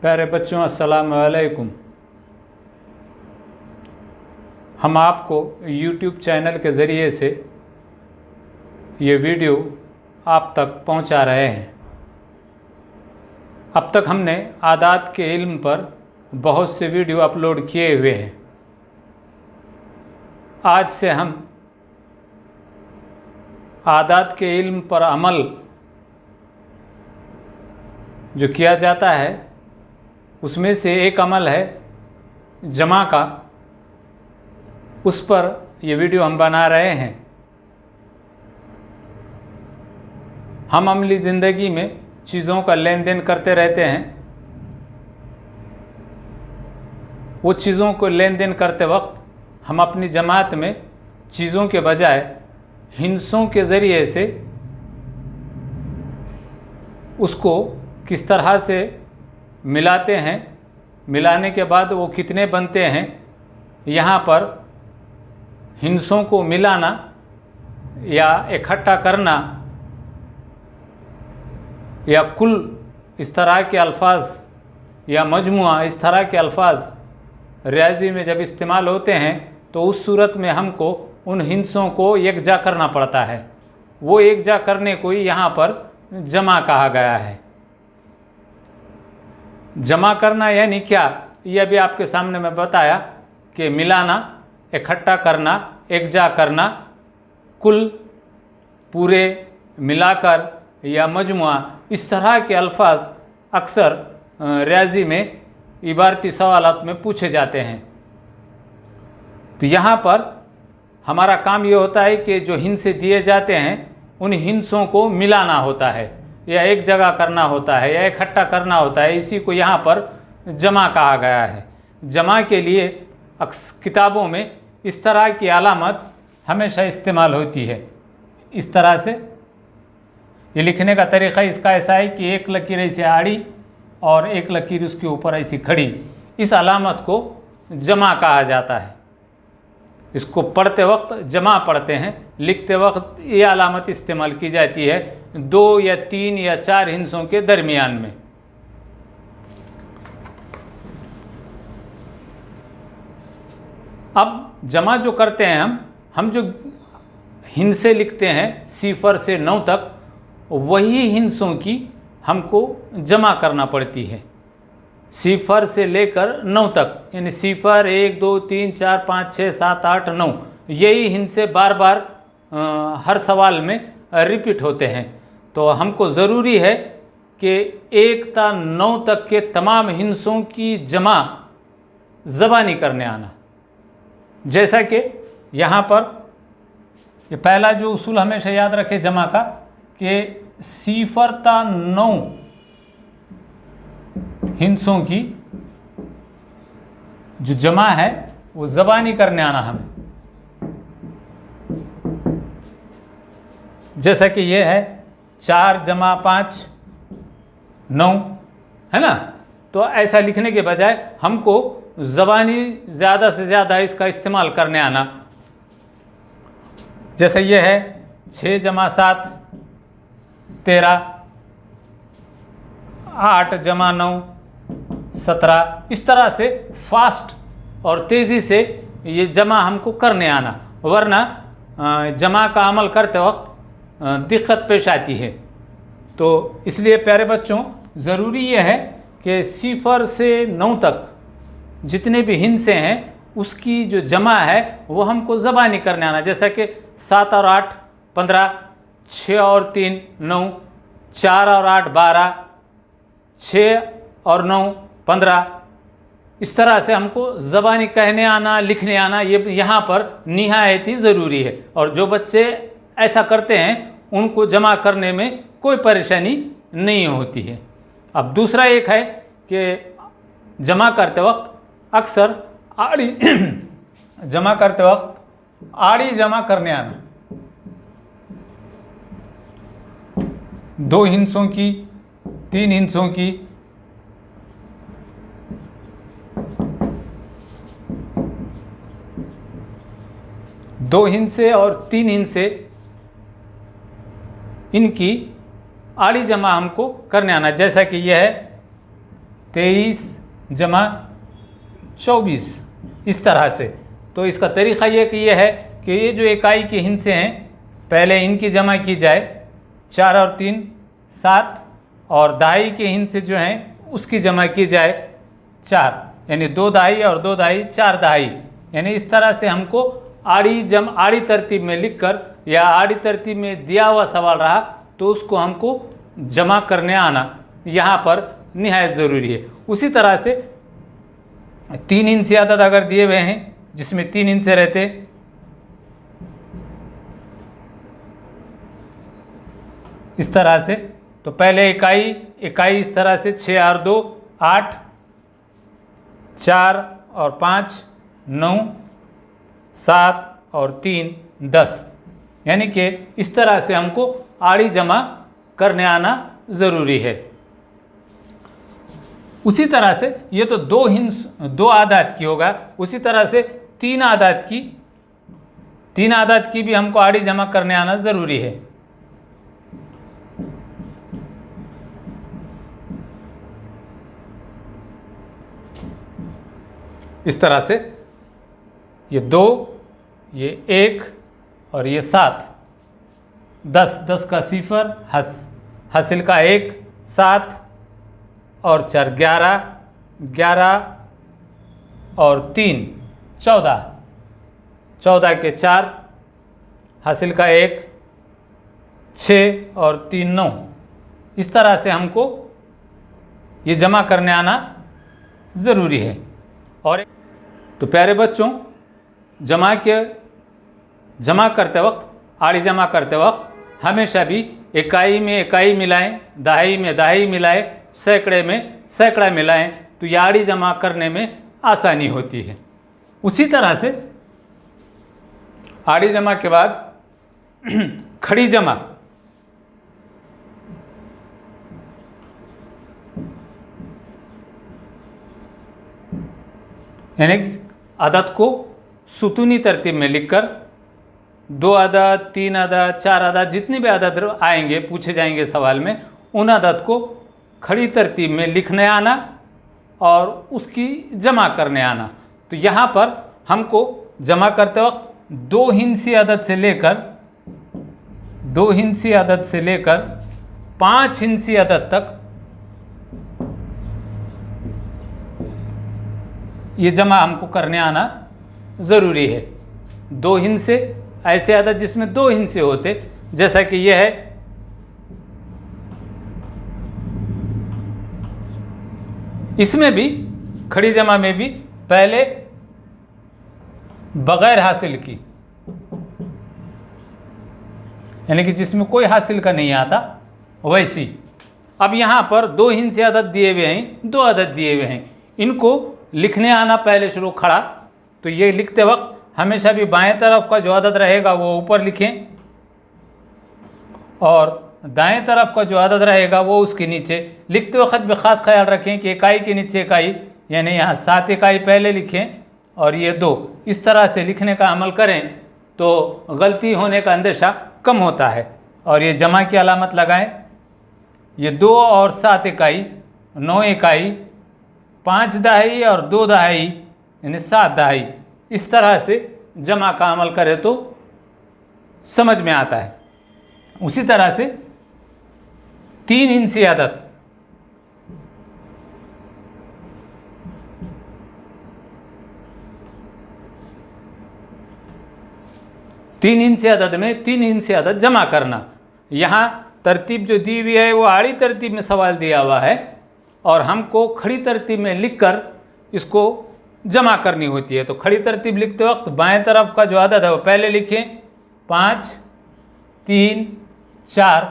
प्यारे बच्चों, अस्सलाम वालेकुम। हम आपको YouTube चैनल के ज़रिए से ये वीडियो आप तक पहुंचा रहे हैं। अब तक हमने आदात के इल्म पर बहुत से वीडियो अपलोड किए हुए हैं। आज से हम आदात के इल्म पर अमल जो किया जाता है उसमें से एक अमल है जमा का, उस पर ये वीडियो हम बना रहे हैं। हम अमली ज़िंदगी में चीज़ों का लेन देन करते रहते हैं। वो चीज़ों को लेन देन करते वक्त हम अपनी जमात में चीज़ों के बजाय हिंसों के ज़रिए से उसको किस तरह से मिलाते हैं, मिलाने के बाद वो कितने बनते हैं, यहाँ पर हिंसों को मिलाना या इकट्ठा करना या कुल इस तरह के अल्फाज या मजमुआ इस तरह के अल्फाज रियाजी में जब इस्तेमाल होते हैं तो उस सूरत में हमको उन हिंसों को यकजा करना पड़ता है। वो यकजा करने को ही यहाँ पर जमा कहा गया है। जमा करना यानी क्या, यह भी आपके सामने मैं बताया कि मिलाना, इकट्ठा करना, यकजा करना, कुल, पूरे, मिलाकर या मजमुआ, इस तरह के अल्फाज अक्सर रियाजी में इबारती सवालात में पूछे जाते हैं। तो यहाँ पर हमारा काम ये होता है कि जो हिंसे दिए जाते हैं उन हिंसों को मिलाना होता है या एक जगह करना होता है या इकट्ठा करना होता है। इसी को यहाँ पर जमा कहा गया है। जमा के लिए किताबों में इस तरह की अलामत हमेशा इस्तेमाल होती है। इस तरह से ये लिखने का तरीक़ा इसका ऐसा है कि एक लकीर ऐसे आड़ी और एक लकीर उसके ऊपर ऐसी खड़ी, इस अलामत को जमा कहा जाता है। इसको पढ़ते वक्त जमा पढ़ते हैं, लिखते वक्त ये अलामत इस्तेमाल की जाती है 2 या 3 या 4 हिंसों के दरमियान में। अब जमा जो करते हैं हम जो हिंसे लिखते हैं 0 से 9 तक, वही हिंसों की हमको जमा करना पड़ती है 0 से लेकर 9 तक, यानी 0, 1, 2, 3, 4, 5, 6, 7, 8, 9, यही हिंसे बार बार हर सवाल में रिपीट होते हैं। तो हमको ज़रूरी है कि 1 से 9 तक के तमाम हिंसों की जमा ज़बानी करने आना। जैसा कि यहाँ पर ये पहला जो उसूल हमेशा याद रखें जमा का कि 0 से 9 हिंसों की जो जमा है वो ज़बानी करने आना हमें। जैसा कि ये है 4 जमा 5 9, है ना। तो ऐसा लिखने के बजाय हमको ज़बानी ज़्यादा से ज़्यादा इसका इस्तेमाल करने आना। जैसे ये है 6 जमा 7 13, 8 जमा 9 17, इस तरह से फास्ट और तेज़ी से ये जमा हमको करने आना, वरना जमा का अमल करते वक्त दिक्कत पेश आती है। तो इसलिए प्यारे बच्चों, ज़रूरी ये है कि 0 से 9 तक जितने भी हिंसे हैं उसकी जो जमा है वो हमको ज़बानी करने आना। जैसा कि 7 और 8 15, 6 और 3 9, 4 और 8 12, 6 और 9 15, इस तरह से हमको ज़बानी कहने आना, लिखने आना, ये यहाँ पर निहायत ही ज़रूरी है। और जो बच्चे ऐसा करते हैं उनको जमा करने में कोई परेशानी नहीं होती है। अब दूसरा एक है कि जमा करते वक्त अक्सर आड़ी जमा करते वक्त आड़ी जमा करने आना। 2 हिंसों की, 3 हिंसों की, दो हिंसे और 3 हिंसे, इनकी आड़ी जमा हमको करने आना। जैसा कि यह है 23 जमा 24, इस तरह से। तो इसका तरीक़ा ये है कि ये जो इकाई के हिस्से हैं पहले इनकी जमा की जाए, 4 और 3 7, और दहाई के हिस्से जो हैं उसकी जमा की जाए 4, यानी 2 दहाई और 2 दहाई 4 दहाई। यानी इस तरह से हमको आड़ी तरतीब में लिखकर या आड़ी तरतीब में दिया हुआ सवाल रहा तो उसको हमको जमा करने आना यहाँ पर निहायत ज़रूरी है। उसी तरह से 3 हिस्से अदद अगर दिए हुए हैं जिसमें 3 हिस्से रहते, इस तरह से, तो पहले इकाई इस तरह से 6 और 2 8, 4 और 5 9, 7 और 3 10, यानी कि इस तरह से हमको आड़ी जमा करने आना ज़रूरी है। उसी तरह से ये तो 2 आदात की होगा, उसी तरह से 3 आदात की भी हमको आड़ी जमा करने आना ज़रूरी है। इस तरह से ये 2, ये 1 और ये 7, 10 का 0, हासिल का 1, 7 और 4 11, 11 और 3 14, 14 के 4, हासिल का 1, 6 और 3 9। इस तरह से हमको ये जमा करने आना ज़रूरी है। और तो प्यारे बच्चों, जमा करते वक्त, आड़ी जमा करते वक्त हमेशा भी इकाई में इकाई मिलाएं, दहाई में दहाई मिलाएं, सैकड़े में सैकड़ा मिलाएं, तो ये आड़ी जमा करने में आसानी होती है। उसी तरह से आड़ी जमा के बाद खड़ी जमा, यानी अदद को सुतूनी तरतीब में लिखकर 2 अदद, 3 अदद, 4 अदद, जितने भी अदद आएंगे पूछे जाएंगे सवाल में, उन अदद को खड़ी तरतीब में लिखने आना और उसकी जमा करने आना। तो यहाँ पर हमको जमा करते वक्त 2 हिंसी अदद से लेकर 5 हिंसी अदद तक ये जमा हमको करने आना ज़रूरी है। 2 हिंसे, ऐसे अदद जिसमें 2 हिंसे होते, जैसा कि यह है, इसमें भी खड़ी जमा में भी पहले बगैर हासिल की, यानी कि जिसमें कोई हासिल का नहीं आता, वैसी। अब यहाँ पर 2 हिंसे अदद दिए हुए हैं, 2 अदद दिए हुए हैं, इनको लिखने आना पहले शुरू खड़ा। तो ये लिखते वक्त हमेशा भी बाएं तरफ का जो अदद रहेगा वो ऊपर लिखें और दाएं तरफ का जो अदद रहेगा वो उसके नीचे। लिखते वक्त भी ख़ास ख्याल रखें कि इकाई के नीचे इकाई, यानी यहाँ 7 इकाई पहले लिखें और ये 2, इस तरह से लिखने का अमल करें तो गलती होने का अंदेशा कम होता है। और ये जमा की अलामत लगाएं। ये 2 और 7 इकाई 9 इकाई, 5 दहाई और 2 दहाई यानी 7 दहाई, इस तरह से जमा का अमल करे तो समझ में आता है। उसी तरह से 3 हिंसी अदद, तीन हिंसी अदद जमा करना। यहाँ तरतीब जो दी हुई है वो आड़ी तरतीब में सवाल दिया हुआ है और हमको खड़ी तरतीब में लिखकर इसको जमा करनी होती है। तो खड़ी तरतीब लिखते वक्त बाएं तरफ का जो अदद है वो पहले लिखें, 5 3 4,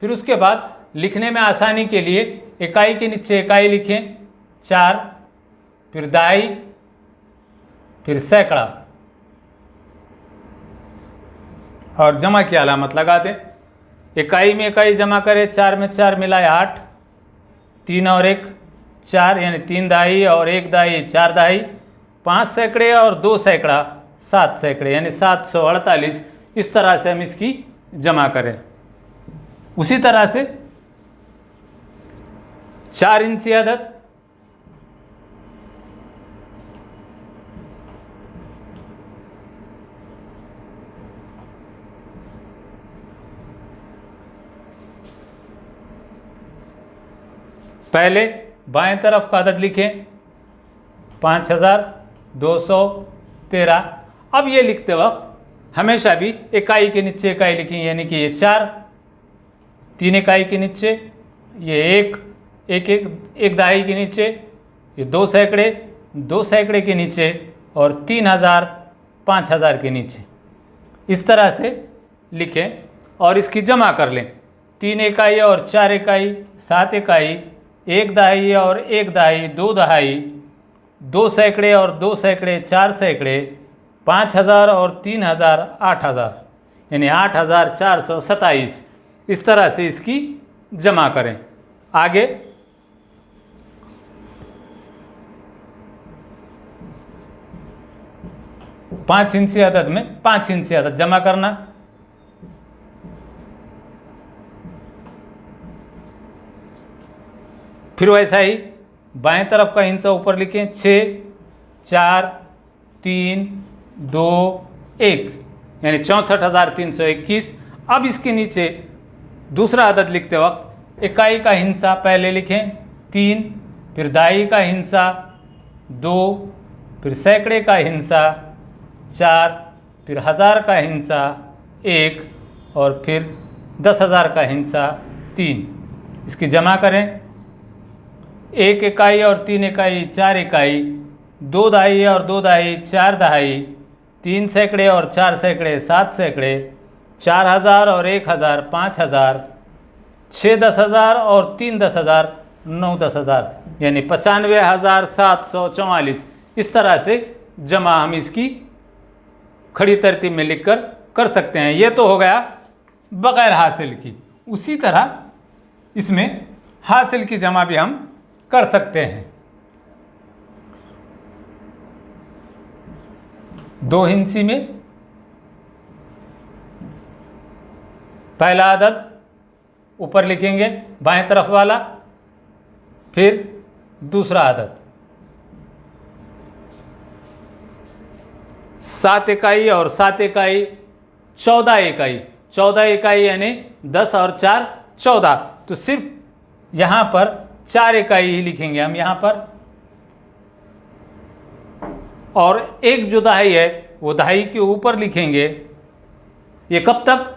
फिर उसके बाद लिखने में आसानी के लिए इकाई के नीचे इकाई लिखें 4, फिर दहाई, फिर सैकड़ा और जमा की अलामत लगा दें। इकाई में इकाई जमा करें, 4 में 4 मिलाए 8, 3 और 1 4, यानी 3 दहाई और 1 दहाई 4 दहाई, 5 सैकड़े और 2 सैकड़ा 7 सैकड़े, यानी 748। इस तरह से हम इसकी जमा करें। उसी तरह से 4 हिंसी अदद, पहले बाएं तरफ का अदद लिखें 5213। अब ये लिखते वक्त हमेशा भी इकाई के नीचे इकाई लिखें, यानी कि ये 4, 3 इकाई के नीचे ये एक दहाई के नीचे ये 2 सैकड़े, 2 सैकड़े के नीचे और 3000 5000 के नीचे, इस तरह से लिखें और इसकी जमा कर लें। 3 इकाई और 4 इकाई 7 इकाई, 1 दहाई और 1 दहाई 2 दहाई, 2 सैकड़े और 2 सैकड़े 4 सैकड़े, 5000 और 3000 8000, यानी 8427। इस तरह से इसकी जमा करें। आगे 5 इंची अदद में 5 इंची अदद जमा करना। फिर वैसा ही बाएं तरफ का हिस्सा ऊपर लिखें 6 4 3 2 1, यानी 64,321। अब इसके नीचे दूसरा अदद लिखते वक्त इकाई का हिस्सा पहले लिखें 3, फिर दहाई का हिस्सा 2, फिर सैकड़े का हिस्सा 4, फिर हज़ार का हिस्सा 1 और फिर 10,000 का हिस्सा 3। इसकी जमा करें। 1 इकाई और 3 इकाई 4 इकाई, 2 दहाई और 2 दहाई 4 दहाई, 3 सैकड़े और 4 सैकड़े 7 सैकड़े, 4000 और 1000 5000, 6 10,000 और 3 10,000 9 10,000, यानी 95,744। इस तरह से जमा हम इसकी खड़ी तरतीब में लिखकर कर सकते हैं। ये तो हो गया बगैर हासिल की। उसी तरह इसमें हासिल की जमा भी हम कर सकते हैं। 2 हिंसी में पहला अदद ऊपर लिखेंगे बाएं तरफ वाला, फिर दूसरा अदद 7 इकाई और 7 इकाई 14 इकाई, 14 इकाई यानी 10 और 4 14। तो सिर्फ यहाँ पर 4 इकाई ही लिखेंगे हम यहाँ पर, और एक जो दहाई है वो दहाई के ऊपर लिखेंगे। ये कब तक?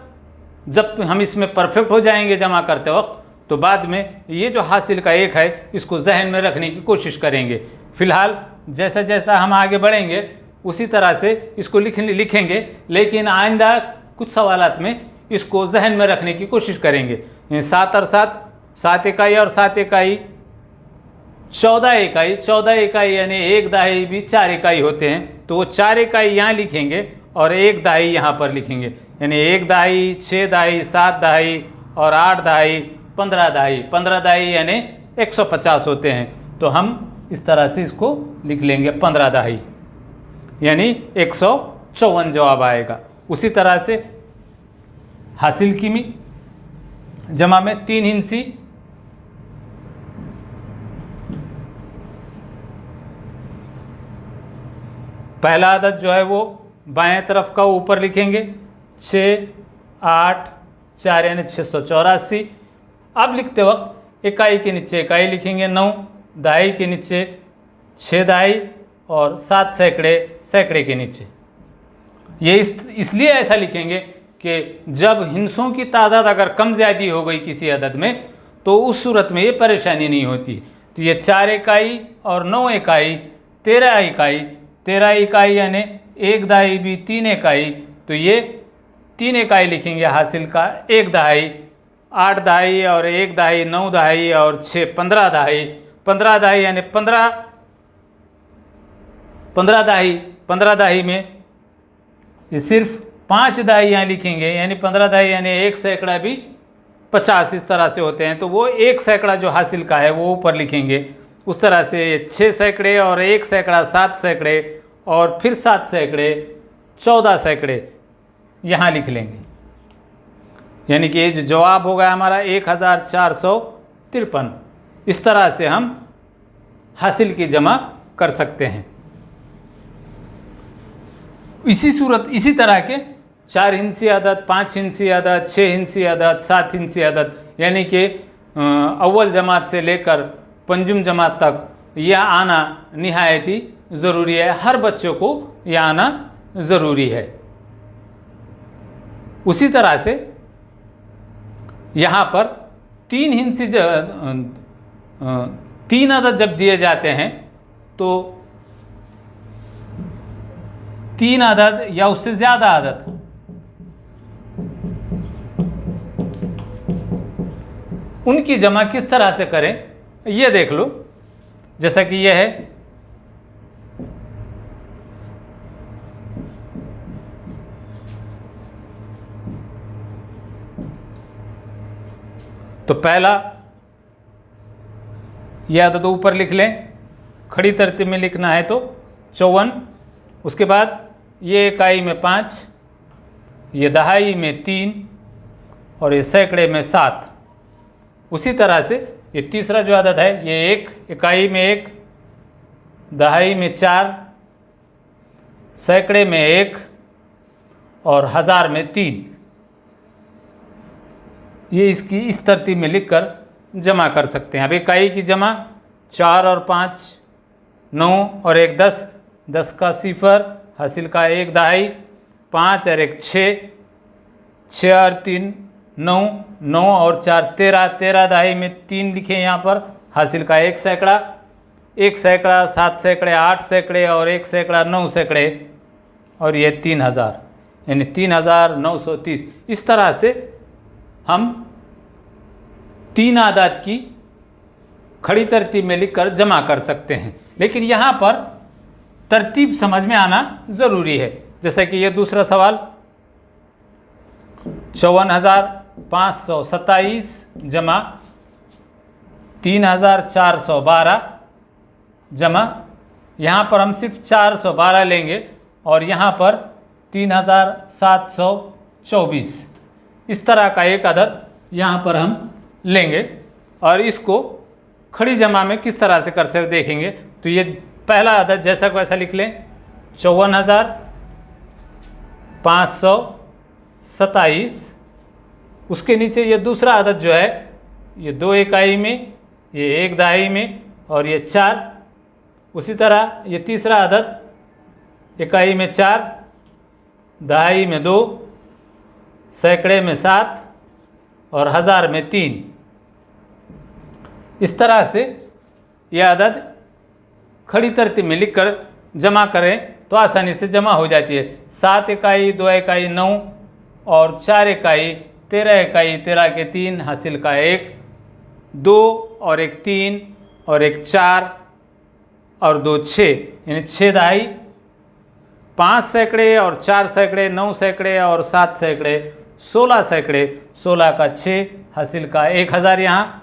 जब हम इसमें परफेक्ट हो जाएंगे जमा करते वक्त, तो बाद में ये जो हासिल का 1 है इसको जहन में रखने की कोशिश करेंगे। फिलहाल जैसा जैसा हम आगे बढ़ेंगे उसी तरह से इसको लिखेंगे, लेकिन आइंदा कुछ सवालात में इसको जहन में रखने की कोशिश करेंगे। 7 और 7 7 इकाई और 7 इकाई 14 इकाई, 14 इकाई यानी 1 दहाई भी 4 इकाई होते हैं, तो वो 4 इकाई यहाँ लिखेंगे और 1 दहाई यहाँ पर लिखेंगे, यानी 1 दहाई 6 दहाई 7 दहाई और 8 दहाई 15 दहाई। 15 दहाई यानी 150 होते हैं, तो हम इस तरह से इसको लिख लेंगे 15 दहाई, यानी 154 जवाब आएगा। उसी तरह से हासिल की में जमा में 3 हिंसी, पहला अदद जो है वो बाएं तरफ का ऊपर लिखेंगे 6 8 4 यानी 684। अब लिखते वक्त इकाई के नीचे इकाई लिखेंगे 9, दहाई के नीचे 6 दहाई और 7 सैकड़े सैकड़े के नीचे। ये इसलिए ऐसा लिखेंगे कि जब हिंसों की तादाद अगर कम ज़्यादा हो गई किसी अदद में, तो उस सूरत में ये परेशानी नहीं होती। तो ये 4 इकाई और 9 इकाई 13 इकाई, 13 इकाई यानी 1 दहाई भी 3 इकाई, तो ये 3 इकाई लिखेंगे हासिल का। 1 दहाई 8 दहाई और 1 दहाई 9 दहाई और 6 15 दहाई, 15 दहाई यानी 15 दहाई। 15 दहाई में ये सिर्फ 5 दहाई यहाँ लिखेंगे, यानी 15 दहाई यानी 1 सैकड़ा भी 50, इस तरह से होते हैं, तो वो 1 सैकड़ा जो हासिल का है वो ऊपर लिखेंगे। उस तरह से 6 सैकड़े और 1 सैकड़ा 7 सैकड़े और फिर 7 सैकड़े 14 सैकड़े यहाँ लिख लेंगे, यानी कि ये जो जवाब होगा हमारा 1453। इस तरह से हम हासिल की जमा कर सकते हैं। इसी तरह के 4 हिंसी अदद, 5 हिंसी अदद, 6 हिंसी अदद, 7 हिंसी अदद, यानी कि अव्वल जमात से लेकर पंजुम जमात तक यह आना निहायत ही ज़रूरी है। हर बच्चों को यह आना ज़रूरी है। उसी तरह से यहाँ पर 3 हिंसी 3 अदद जब दिए जाते हैं तो 3 अदद या उससे ज़्यादा अदद उनकी जमा किस तरह से करें ये देख लो। जैसा कि यह है, तो पहला यह अदद ऊपर लिख लें, खड़ी तरतीब में लिखना है तो 54। उसके बाद ये इकाई में 5, ये दहाई में 3 और ये सैकड़े में 7। उसी तरह से ये तीसरा जो अदद है ये 1, इकाई में 1, दहाई में 4, सैकड़े में 1 और हज़ार में 3। ये इसकी इस तरतीब में लिखकर जमा कर सकते हैं। अब इकाई की जमा 4 और 5 9 और 1 10, 10 का 0, हासिल का 1 दहाई, 5 और 1 6, 6 और 3 9, 9 और 4 13, 13 दहाई में 3 लिखे यहाँ पर, हासिल का 1 सैकड़ा, 1 सैकड़ा 7 सैकड़े 8 सैकड़े और 1 सैकड़ा 9 सैकड़े और ये 3000 यानी 3930। इस तरह से हम 3 आदाद की खड़ी तरतीब में लिखकर जमा कर सकते हैं। लेकिन यहाँ पर तरतीब समझ में आना ज़रूरी है। जैसा कि ये दूसरा सवाल 54,527 जमा 3,412 जमा, यहाँ पर हम सिर्फ 412 लेंगे और यहाँ पर 3,724। इस तरह का एक अदद यहाँ पर हम लेंगे और इसको खड़ी जमा में किस तरह से कर सकते देखेंगे। तो ये पहला अदद जैसा को वैसा लिख लें, 54,527। उसके नीचे ये दूसरा अदद जो है ये 2 इकाई में, ये 1 दहाई में और ये 4। उसी तरह ये तीसरा अदद इकाई में 4, दहाई में 2, सैकड़े में 7 और हज़ार में 3। इस तरह से यह अदद खड़ी तरतीब में लिखकर जमा करें तो आसानी से जमा हो जाती है। 7 इकाई 2 इकाई 9 और 4 इकाई 13 इकाई, 13 के 3, हासिल का 1, 2 और 1 3 और 1 4 और 2 6 यानी 6 दहाई, 5 सैकड़े और 4 सैकड़े, 9 सैकड़े और 7 सैकड़े, 16 सैकड़े, 16 का 6, हासिल का 1000 यहाँ,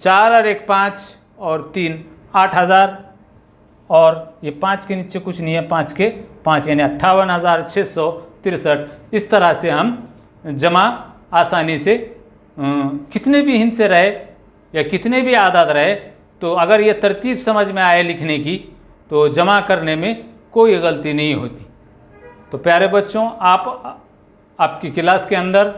4 और 1 5 और 3 8000 और ये 5 के नीचे कुछ नहीं है, 5 के 5 यानी 58,663। इस तरह से हम जमा आसानी से कितने भी हिंसे रहे या कितने भी आदाद रहे, तो अगर ये तरतीब समझ में आए लिखने की तो जमा करने में कोई गलती नहीं होती। तो प्यारे बच्चों, आपकी क्लास के अंदर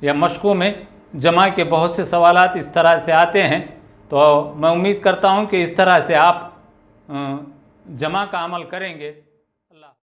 या मशकों में जमा के बहुत से सवालात इस तरह से आते हैं, तो मैं उम्मीद करता हूं कि इस तरह से आप जमा का अमल करेंगे।